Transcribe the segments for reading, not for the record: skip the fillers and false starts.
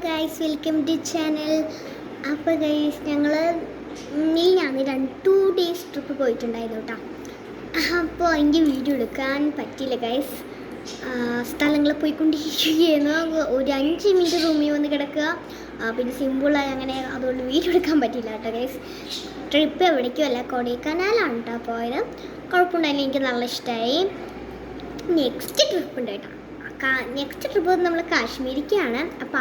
Guys, welcome to channel. അപ്പോൾ guys, ഞങ്ങൾ ഞാൻ 2 ഡേയ്സ് ട്രിപ്പ് പോയിട്ടുണ്ടായിരുന്നു കേട്ടോ. അപ്പോൾ എനിക്ക് വീഡിയോ എടുക്കാൻ പറ്റിയില്ല ഗൈസ്. സ്ഥലങ്ങൾ പോയിക്കൊണ്ടിരിക്കുകയായിരുന്നു. ഒരു 5 മിനിറ്റ് റൂമിൽ വന്ന് കിടക്കുക, പിന്നെ സിമ്പിളായി അങ്ങനെ, അതുകൊണ്ട് വീഡിയോ എടുക്കാൻ പറ്റിയില്ല കേട്ടോ ഗൈസ്. ട്രിപ്പ് എവിടേക്കുമല്ല, കൊടൈക്കനാലാണ് കേട്ടോ പോയത്. കുഴപ്പമുണ്ടായില്ല, എനിക്ക് നല്ല ഇഷ്ടമായി. നെക്സ്റ്റ് ട്രിപ്പ് ഉണ്ട് കേട്ടോ. നെക്സ്റ്റ് ട്രിപ്പ് നമ്മൾ കാശ്മീരിക്കാണ്. അപ്പോൾ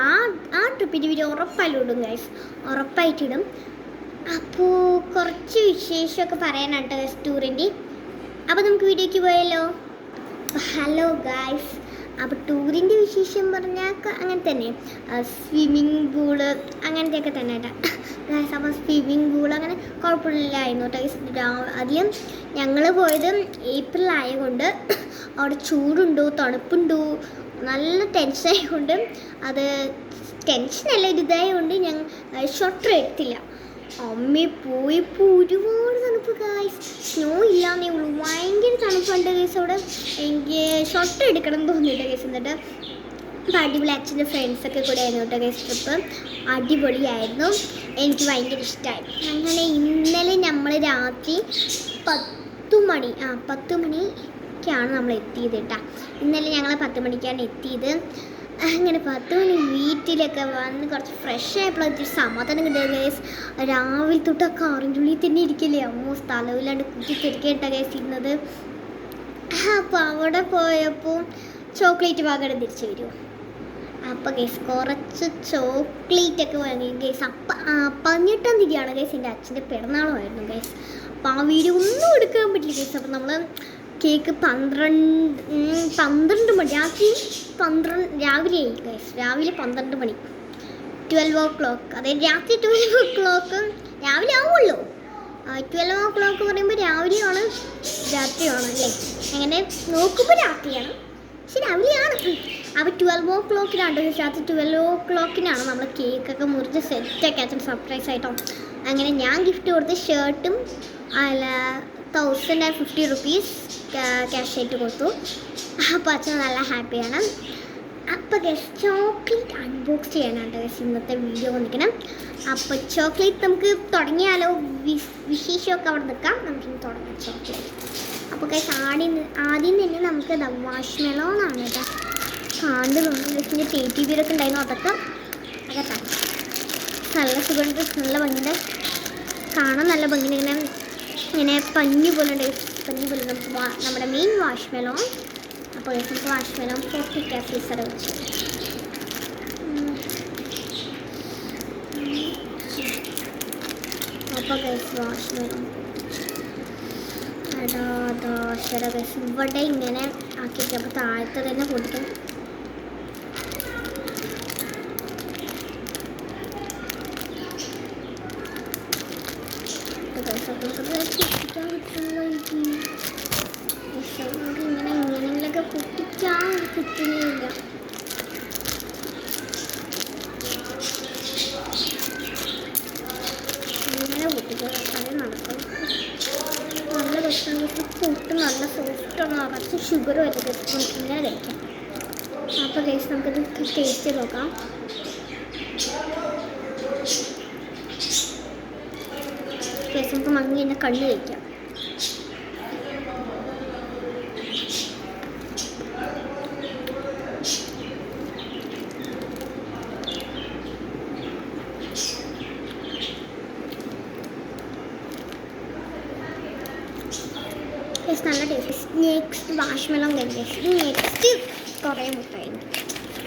ആ ട്രിപ്പിൻ്റെ വീഡിയോ ഉറപ്പായിട്ടും ഇടും ഗൈസ്, ഉറപ്പായിട്ടിടും. അപ്പോൾ കുറച്ച് വിശേഷമൊക്കെ പറയാനാണ് ഗൈസ് ടൂറിൻ്റെ. അപ്പോൾ നമുക്ക് വീഡിയോയ്ക്ക് പോയല്ലോ. ഹലോ ഗൈസ്, അപ്പോൾ ടൂറിൻ്റെ വിശേഷം പറഞ്ഞാൽ അങ്ങനെ തന്നെ, സ്വിമ്മിങ് പൂള് അങ്ങനത്തെയൊക്കെ തന്നെ കേട്ടോ ഗൈസ്. അപ്പോൾ സ്വിമ്മിങ് പൂൾ അങ്ങനെ കുഴപ്പമില്ലായിരുന്നു കേട്ടോ. ആദ്യം ഞങ്ങൾ പോയത് ഏപ്രിൽ ആയതുകൊണ്ട് അവിടെ ചൂടുണ്ടോ തണുപ്പുണ്ടോ നല്ല ടെൻഷനായതുകൊണ്ട്, അത് ടെൻഷനല്ല ഇതായതുകൊണ്ട് ഞങ്ങൾ ഷോർട്ടർ എടുത്തില്ല. പോയപ്പോൾ ഒരുപാട് തണുപ്പ് ഗൈസ്, സ്നോ ഇല്ലാന്നേ ഉള്ളൂ, ഭയങ്കര തണുപ്പുണ്ട് ഗൈസ് അവിടെ. എനിക്ക് ഷോർട്ടർ എടുക്കണം എന്ന് തോന്നിയിട്ട് ഗൈസ്. എന്നിട്ട് അപ്പോൾ അടിപൊളി, അച്ഛൻ്റെ ഫ്രണ്ട്സൊക്കെ കൂടെ ആയിരുന്നു കേട്ടോ ഗൈസ്. ട്രിപ്പ് അടിപൊളിയായിരുന്നു, എനിക്ക് ഭയങ്കര ഇഷ്ടമായി. അങ്ങനെ ഇന്നലെ നമ്മൾ രാത്രി 10 മണിക്കാണ് നമ്മൾ എത്തിയത് കേട്ടോ. ഇന്നലെ ഞങ്ങൾ 10 മണിക്കാണ് എത്തിയത്. അങ്ങനെ 10 മണി വീട്ടിലൊക്കെ വന്ന് കുറച്ച് ഫ്രഷ് ആയപ്പോൾ ഒത്തിരി സമാധാനം കിട്ടിയത് ഗൈസ്. രാവിലെ തൊട്ട് ആ കാറിൻ്റെ ഉള്ളിൽ തന്നെ ഇരിക്കില്ലേ, സ്ഥലമില്ലാണ്ട് കുത്തിത്തിരിക്കേട്ട ഗൈസ് ഇരുന്നത്. അപ്പോൾ അവിടെ പോയപ്പോൾ ചോക്ലേറ്റ് വാങ്ങാൻ തിരിച്ചു വരുമോ. അപ്പോൾ ഗൈസ് കുറച്ച് ചോക്ലേറ്റൊക്കെ വാങ്ങി ഗൈസ്. 18-ാം തീയതിയാണ് ഗൈസ് എൻ്റെ അച്ഛൻ്റെ പിറന്നാളുമായിരുന്നു ഗൈസ്. അപ്പോൾ ആ വീഡിയോ ഒന്നും എടുക്കാൻ പറ്റില്ല ഗൈസ്. അപ്പോൾ നമ്മൾ കേക്ക് 12 മണി രാവിലെ ആയി ഗൈസ്. രാവിലെ 12 മണി, 12 o'clock. അതായത് രാത്രി 12 o'clock രാവിലെ ആവുള്ളൂ. 12 o'clock പറയുമ്പോൾ രാവിലെയാണ് രാത്രിയാണ് അല്ലേ, അങ്ങനെ നോക്കുമ്പോൾ രാത്രിയാണ്, പക്ഷെ രാവിലെയാണ്. അപ്പോൾ 12 o'clock-നാണ് രാത്രി 12 o'clock-നാണ് നമ്മൾ കേക്കൊക്കെ മുറിച്ച് സെറ്റൊക്കെ അച്ഛൻ സർപ്രൈസ് ആയിട്ടോ. അങ്ങനെ ഞാൻ ഗിഫ്റ്റ് കൊടുത്ത് ഷർട്ടും 1050 rupees ക്യാഷ് ആയിട്ട് കൊടുത്തു. അപ്പോൾ അച്ഛൻ നല്ല ഹാപ്പിയാണ്. അപ്പോൾ ഗസ് ചോക്ലേറ്റ് അൺബോക്സ് ചെയ്യാനാണ് ഗസ് ഇന്നത്തെ വീഡിയോ വന്നിരിക്കണം. അപ്പോൾ ചോക്ലേറ്റ് നമുക്ക് തുടങ്ങിയാലോ, വിശേഷമൊക്കെ അവിടെ നിൽക്കാം, നമുക്കിന്ന് തുടങ്ങാം ചോക്ലേറ്റ്. അപ്പോൾ ഗസ് ആദ്യം തന്നെ നമുക്ക് വാഷ് മെലോണാണ് കേട്ടോ. കാണ്ട് ഗസിൻ്റെ ടേറ്റി ബീറൊക്കെ ഉണ്ടായിരുന്നു, അതൊക്കെ നല്ല സുഖമുണ്ട്, നല്ല ഭംഗിയുണ്ട് കാണാൻ, നല്ല ഭംഗിയുണ്ട്. ഇങ്ങനെ പഞ്ഞു പോലെ ഉണ്ട്, പഞ്ഞു പോലെ നമുക്ക് നമ്മുടെ മെയിൻ വാഷ് മെലോൺ. അപ്പോൾ നമുക്ക് വാഷ് മെലോൺ പൊട്ടിക്കാം ഫ്രീസർ വെച്ച്. അപ്പോൾ ഗൈസ് വാഷ് മെലോൺ ശരി ഗൈസ് ഇവിടെ ഇങ്ങനെ ആക്കിയിട്ട്, അപ്പോൾ താഴത്തെ തന്നെ പൊട്ടിക്കാം. ഇങ്ങനെയൊക്കെ പൊട്ടിക്കാൻ കിട്ടുന്നില്ല. ഇങ്ങനെ പൊട്ടിക്കാൻ അത് നടക്കും. നല്ല ഭക്ഷണം പൊട്ട് നല്ല സോഫ്റ്റാണ്, കുറച്ച് ഷുഗർ വരും ഇങ്ങനെ കഴിക്കാം. അപ്പോൾ ഗൈസ് നമുക്കിത് ടേസ്റ്റ് നോക്കാം. ഗൈസ് നമുക്ക് മങ്ങി തന്നെ കണ്ണ് കഴിക്കാം. നല്ല ടേസ്റ്റ്. നെക്സ്റ്റ് വാഷ് മെലോൺ കഴിക്കും. നെക്സ്റ്റ് കുറേ മുട്ടായിരുന്നു,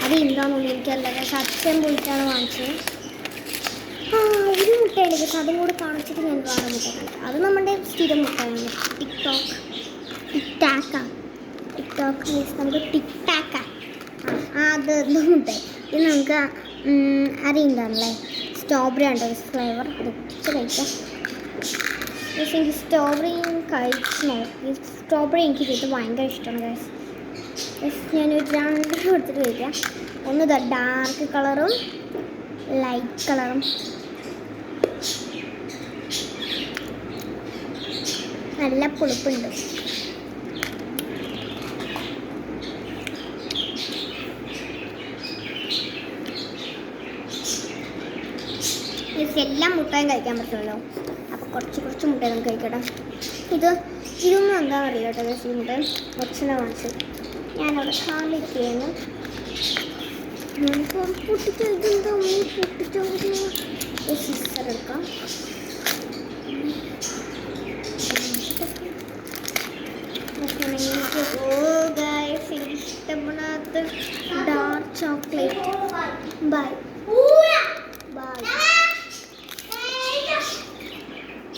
അത് എന്താണെന്ന് എനിക്കല്ല പക്ഷെ അച്ഛൻ പോയിട്ടാണ് വാങ്ങിച്ചത്. ഒരു മുട്ടയുണ്ട് പക്ഷെ അതും കൂടെ കാണിച്ചിട്ട് ഞാൻ വേറെ മുട്ട കാണിക്കാം. അത് നമ്മുടെ സ്ഥിരം മുട്ടയാണ്, ടിക്ടോക്ക് മീൻസ് നമുക്ക് ടിക്ടാക്കാ. അത് മുട്ട. ഇത് നമുക്ക് അറിയുന്നതാണല്ലേ, സ്ട്രോബെറി ഉണ്ട് ഫ്ലേവർ, അത് കഴിക്കാം. എനിക്ക് സ്ട്രോബെറി കഴിച്ചു. സ്ട്രോബെറി എനിക്ക് ചെയ്ത് ഭയങ്കര ഇഷ്ടമാണ് ഗൈസ്. ഞാനൊരു 2 എടുത്തിട്ട് കഴിക്കാം. ഒന്ന് ഡാർക്ക് കളറും ലൈറ്റ് കളറും. നല്ല പുളിപ്പുണ്ട്. എല്ലാം മുട്ടയും കഴിക്കാൻ പറ്റുമല്ലോ. അപ്പോൾ കുറച്ച് മുട്ട നമുക്ക് കഴിക്കട്ടെ. ഇതൊന്നും എന്താണെന്ന് അറിയില്ല കേട്ടോ ഗൈസ്. ഈ മുട്ട കുറച്ചിനെ വാങ്ങിച്ചത് ഞാനവിടെ കാണിക്കുകയാണ്. പൊട്ടിച്ചെടുക്കാം. ഇഷ്ടപ്പെടാത്ത ഡാർക്ക് ചോക്ലേറ്റ്. ബൈ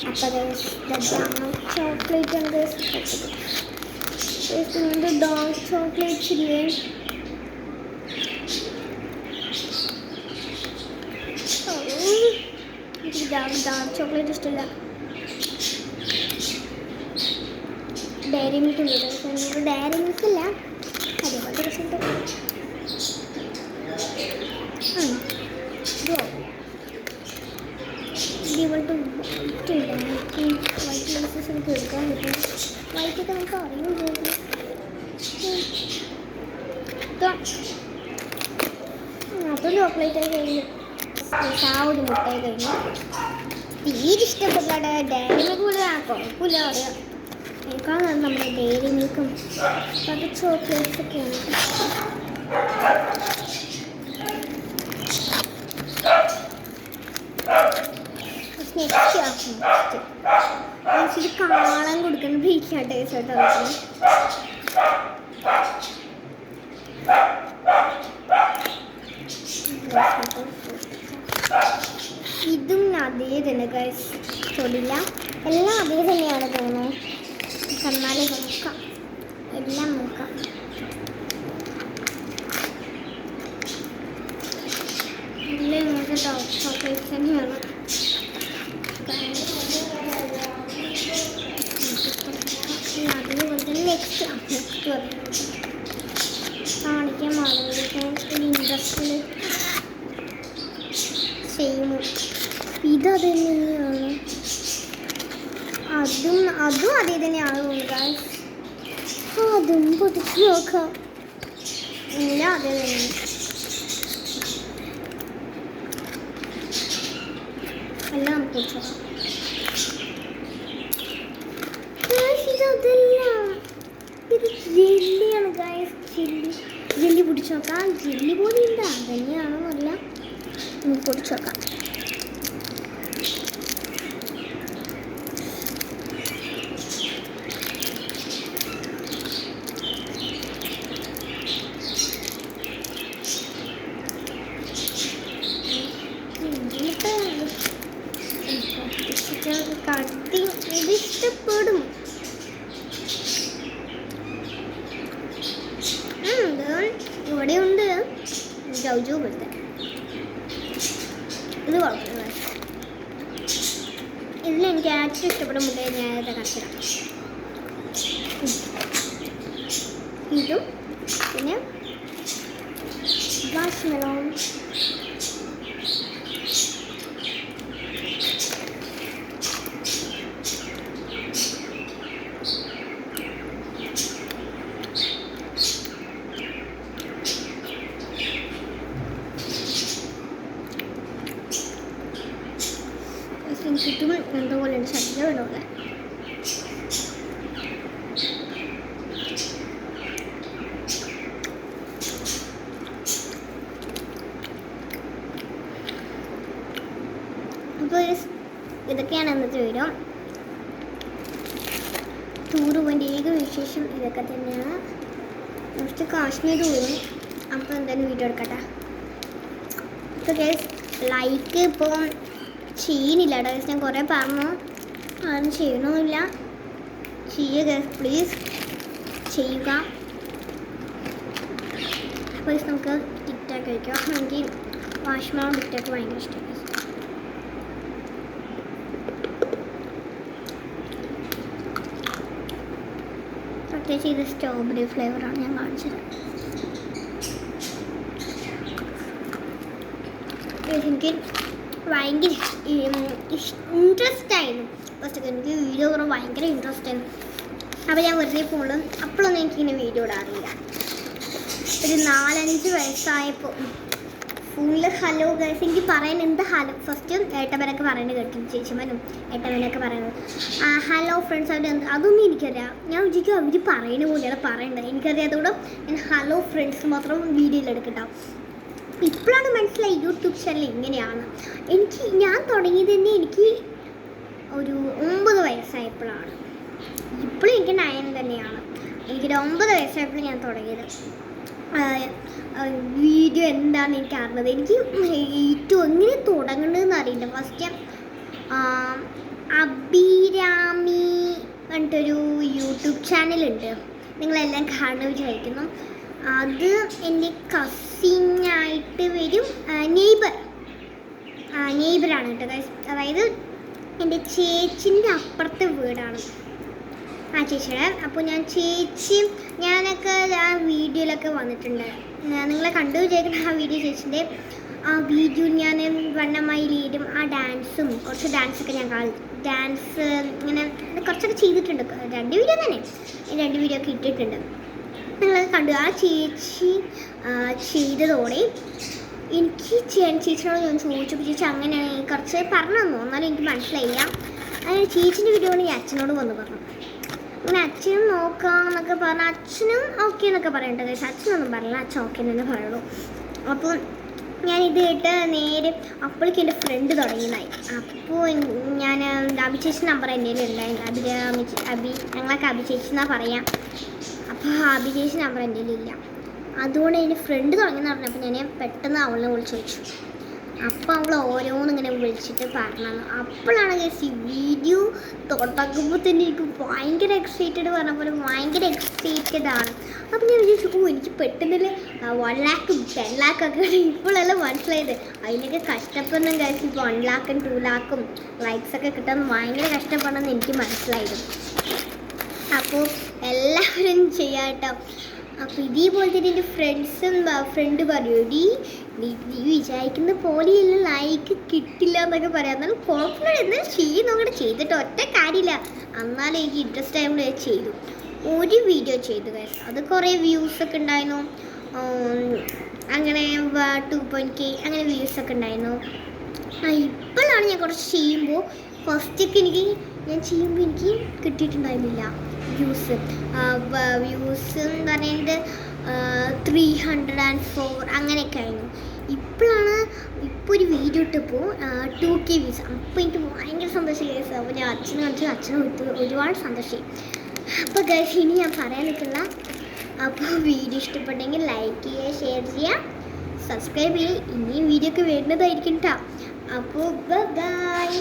അപ്പോൾ ചോക്ലേറ്റ് ഉണ്ട്. ഡാർക്ക് ചോക്ലേറ്റ്സ് ഇല്ലേ, ഡാർക്ക് ചോക്ലേറ്റ് ഇഷ്ടമില്ല. ഡയറി മിൽക്ക് ഉണ്ട്. ഡയറി മിൽക്ക് ഇല്ല, അതേപോലത്തെ റിസൾട്ട്. ഇതേപോലത്തെ വൈറ്റ് ഗ്ലാസസ് നമുക്ക് എടുക്കാൻ പറ്റും. വൈറ്റൊക്കെ നമുക്ക് അറിയുന്നു. അപ്പോൾ ചോക്ലേറ്റായി കഴിഞ്ഞു. ആ ഒരു മുട്ടായി കഴിഞ്ഞു. തീരെ ഇഷ്ടപ്പെട്ട ഡയറി മിൽക്ക് പോലെ കുഴപ്പമില്ല പറയാം. എനിക്കാണ് നമ്മുടെ ഡയറി മിൽക്കും അത് ചോക്ലേറ്റ്സൊക്കെയാണ്. നെക്സ്റ്റ് കാണാൻ കൊടുക്കുന്ന ബ്രീക്കാണ് ടേസ്റ്റ് ആയിട്ട് അറിയുന്നത്. ഇതും അതേ തന്നെ ഗൈസ്. തൊടില്ല, എല്ലാം അതേ തന്നെയാണ് തോന്നുന്നു. കണ്ണാലെ നോക്കാം, എല്ലാം നോക്കാം. എല്ലാം ഇങ്ങനത്തെ ചോക്ലേറ്റ്സ് തന്നെയാണ്. അതേപോലെ തന്നെ നെക്സ്റ്റ് കാണിക്കാൻ മാറുന്നത് ഇൻട്രസ്റ്റിൽ ചെയ്യുന്നു. ഇതത് തന്നെയാണ്. അതും അതേ തന്നെയാണ് തോന്നുക. അതും പൊതിച്ച് നോക്കാം. എല്ലാം അതേ തന്നെ. എല്ലാം നമുക്ക് പൊതിച്ച് നോക്കാം. ഇത് ജെല്ലിയാണ് ഗൈസ്. ജെല്ലി പൊടിച്ച് നോക്കാം. ജെല്ലി പോലെ ഉണ്ട്, അതന്നെയാണെന്നല്ല. നമുക്ക് പൊടിച്ച് നോക്കാം. കട്ടി ഇത് ഇഷ്ടപ്പെടും. ഇവിടെ ഉണ്ട് ജൗജു പോലത്തെ. ഇത് കുഴപ്പമില്ല. ഇതിലെനിക്ക് ഏറ്റവും ഇഷ്ടപ്പെട്ട മുട്ടയെ ഞാനത് കറച്ചിടാം. ഇതും പിന്നെ മാഷ്മെലോൺ. ചുറ്റും എന്തോ പോലെയുണ്ട്, ശബ്ദം ഇടൂല. അപ്പോൾ ഇതൊക്കെയാണ് ഇന്നത്തെ വീഡിയോ. ടൂർ പോയിൻ്റെ ഏക വിശേഷം ഇതൊക്കെ തന്നെയാണ്. നെക്സ്റ്റ് കാശ്മീർ പോയി. അപ്പോൾ എന്തായാലും വീഡിയോ എടുക്കട്ടെ. അപ്പോൾ ഗൈസ് ലൈക്ക് ഇപ്പോൾ ചെയ്യുന്നില്ല കേട്ടോ. ഞാൻ കുറേ പറഞ്ഞു, ആരും ചെയ്യണമെന്നില്ല. ചെയ്യുക പ്ലീസ്, ചെയ്യുക. അപ്പോൾ നമുക്ക് ടിക്ടോക്ക് കഴിക്കാം. എനിക്ക് വാഷ്മാവും ടിക്ടോക്ക് ഭയങ്കര ഇഷ്ടമാണ്. പ്രത്യേകിച്ച് ഇത് സ്ട്രോബെറി ഫ്ലേവറാണ് ഞാൻ കാണിച്ചത്. എനിക്ക് ഭയങ്കര ഇൻട്രസ്റ്റ് ആയിരുന്നു. ഫസ്റ്റൊക്കെ എനിക്ക് വീഡിയോ പറയാൻ ഭയങ്കര ഇൻട്രസ്റ്റ് ആയിരുന്നു. അപ്പോൾ ഞാൻ വെറുതെ ഫോണിൽ അപ്പോഴൊന്നും എനിക്കിങ്ങനെ വീഡിയോ ഇടാറില്ല. ഒരു 4-5 വയസ്സായപ്പോൾ ഫുള്ള് ഹലോ ഗൈസ്. എനിക്ക് പറയാൻ എന്ത് ഹലോ ഫസ്റ്റ് ഏട്ടവരൊക്കെ പറയുന്നത് കേട്ടു, ചേച്ചിമാരും ഏട്ടവനൊക്കെ പറയുന്നത് ഹലോ ഫ്രണ്ട്സ്. അതൊന്നും എനിക്കറിയാം. ഞാൻ വിചാരിക്കും അവർ പറയുന്ന പോലെയാണ് പറയേണ്ടത്. എനിക്കറിയാത്തതുകൊണ്ട് ഞാൻ ഹലോ ഫ്രണ്ട്സ് മാത്രം വീഡിയോയിൽ എടുക്കട്ടോ. ഇപ്പോഴാണ് മനസ്സിലായി യൂട്യൂബ് ചാനൽ ഇങ്ങനെയാണ്. ഞാൻ തുടങ്ങിയത് തന്നെ എനിക്ക് ഒരു 9 വയസ്സായപ്പോഴാണ്. ഇപ്പോഴും എനിക്ക് 9 തന്നെയാണ്. എനിക്കൊരു 9 വയസ്സായപ്പോഴും ഞാൻ തുടങ്ങിയത്. വീഡിയോ എന്താണെന്ന് എനിക്ക് അറിഞ്ഞത്. എനിക്ക് ഏറ്റവും എങ്ങനെ തുടങ്ങേണ്ടതെന്ന് അറിയില്ല. ഫസ്റ്റ് അഭിരാമി പറഞ്ഞിട്ടൊരു യൂട്യൂബ് ചാനലുണ്ട്, നിങ്ങളെല്ലാം കാണുന്ന വിചാരിക്കുന്നു. അത് എൻ്റെ കസിനായിട്ട് വരും, നെയ്ബറാണ് കേട്ടോ ഗൈസ്. അതായത് എൻ്റെ ചേച്ചിൻ്റെ അപ്പുറത്തെ വീടാണ് ആ ചേച്ചിയുടെ. അപ്പോൾ ഞാനൊക്കെ ആ വീഡിയോയിലൊക്കെ വന്നിട്ടുണ്ട്. നിങ്ങളെ കണ്ടു വിചാരിക്കുന്ന ആ വീഡിയോ ചേച്ചിൻ്റെ ആ വീഡിയോ ഞാൻ വണ്ണമയിലും ആ ഡാൻസും കുറച്ച് ഡാൻസൊക്കെ ഞാൻ ഡാൻസ് ഇങ്ങനെ കുറച്ചൊക്കെ ചെയ്തിട്ടുണ്ട്. 2 വീഡിയോ തന്നെ, 2 വീഡിയോ ഒക്കെ ഇട്ടിട്ടുണ്ട്. നിങ്ങളത് കണ്ടു. ആ ചേച്ചി ചെയ്തതോടെ എനിക്ക് ചേച്ചിയോട് ഞാൻ ചോദിച്ചപ്പോൾ ചേച്ചി അങ്ങനെ കുറച്ച് പറഞ്ഞു തന്നു. എന്നാലും എനിക്ക് മനസ്സിലായില്ല. അങ്ങനെ ചേച്ചിൻ്റെ വീഡിയോ ഞാൻ അച്ഛനോട് വന്ന് പറഞ്ഞു. അങ്ങനെ അച്ഛനും നോക്കാമെന്നൊക്കെ പറഞ്ഞു. അച്ഛനും ഓക്കെ എന്നൊക്കെ പറയണ്ടത്. അച്ഛനൊന്നും പറഞ്ഞില്ല, അച്ഛൻ ഓക്കെ എന്നേ പറയുള്ളൂ. അപ്പോൾ ഞാനിത് കേട്ട് നേരെ അപ്പോഴേക്ക് എൻ്റെ ഫ്രണ്ട് തുടങ്ങിയതായി. അപ്പോൾ ഞാൻ അഭിചേച്ചി നമ്പർ എൻ്റെ ഉണ്ടായിരുന്നു. ഞങ്ങളൊക്കെ അഭിചേച്ചി എന്നാ പറയാം. അപ്പോൾ അഭിചേച്ചി നമ്പർ എൻ്റെ ഇല്ല. അതുകൊണ്ട് എൻ്റെ ഫ്രണ്ട് തുടങ്ങിയെന്ന് പറഞ്ഞപ്പോൾ ഞാൻ പെട്ടെന്ന് അവളെ വിളിച്ച് ചോദിച്ചു. അപ്പോൾ അവൾ ഓരോന്നിങ്ങനെ വിളിച്ചിട്ട് പറഞ്ഞു. അപ്പോഴാണ് ഈ വീഡിയോ തുടങ്ങുമ്പോൾ തന്നെ എനിക്ക് ഭയങ്കര എക്സൈറ്റഡ് പറഞ്ഞപ്പോൾ ഭയങ്കര എക്സൈറ്റഡ് ആണ്. അപ്പോൾ ഞാൻ വിചാരിച്ചു എനിക്ക് പെട്ടെന്ന് 1 ലാക്കും 10 ലാക്കൊക്കെ ഇപ്പോഴെല്ലാം മനസ്സിലായത്. അതിനൊക്കെ കഷ്ടപ്പെടുന്ന കഴിച്ച് ഇപ്പോൾ 1 ലാക്കും 2 ലാക്കും ലൈക്സൊക്കെ കിട്ടാൻ ഭയങ്കര കഷ്ടപ്പെടണമെന്ന് എനിക്ക് മനസ്സിലായിരുന്നു. അപ്പോൾ എല്ലാവരും ചെയ്യാം കേട്ടോ. അപ്പോൾ ഇതേപോലെ തന്നെ എൻ്റെ ഫ്രണ്ട് പറയൂടി നീ വിചാരിക്കുന്ന പോലെയല്ല, ലൈക്ക് കിട്ടില്ല എന്നൊക്കെ പറയാം. എന്നാലും കുഴപ്പമില്ല, എന്നാലും നോക്കിയിട്ട് ചെയ്തിട്ട് ഒറ്റ കാര്യമില്ല. എന്നാലും എനിക്ക് ഇൻട്രസ്റ്റ് ആയതുകൊണ്ട് ഞാൻ ചെയ്തു. ഒരു വീഡിയോ ചെയ്തു ഗൈസ്. അത് കുറേ വ്യൂസൊക്കെ ഉണ്ടായിരുന്നു. അങ്ങനെ 2.k അങ്ങനെ വ്യൂസൊക്കെ ഉണ്ടായിരുന്നു. ഇപ്പോഴാണ് ഞാൻ കുറച്ച് ചെയ്യുമ്പോൾ ഫസ്റ്റൊക്കെ ഞാൻ ചെയ്യുമ്പോൾ എനിക്ക് കിട്ടിയിട്ടുണ്ടായിരുന്നില്ല വ്യൂസ് എന്ന് പറയുന്നത് 304 അങ്ങനെയൊക്കെ ആയിരുന്നു. ഇപ്പോൾ ഒരു വീഡിയോ ഇട്ടപ്പോൾ 2K വ്യൂസ്. അപ്പോൾ എനിക്ക് ഭയങ്കര സന്തോഷം ഗൈസ്. അപ്പോൾ ഞാൻ അച്ഛനെ കണ്ടിട്ട് അച്ഛനെ ഒരുപാട് സന്തോഷമായി. അപ്പോൾ ഗൈസ് ഇനി ഞാൻ പറയാൻ നിൽക്കില്ല. അപ്പോൾ വീഡിയോ ഇഷ്ടപ്പെട്ടെങ്കിൽ ലൈക്ക് ചെയ്യുക, ഷെയർ ചെയ്യുക, സബ്സ്ക്രൈബ് ചെയ്യുക. ഇനിയും വീഡിയോ ഒക്കെ വരുന്നതായിരിക്കും കേട്ടോ. അപ്പോൾ ബൈ.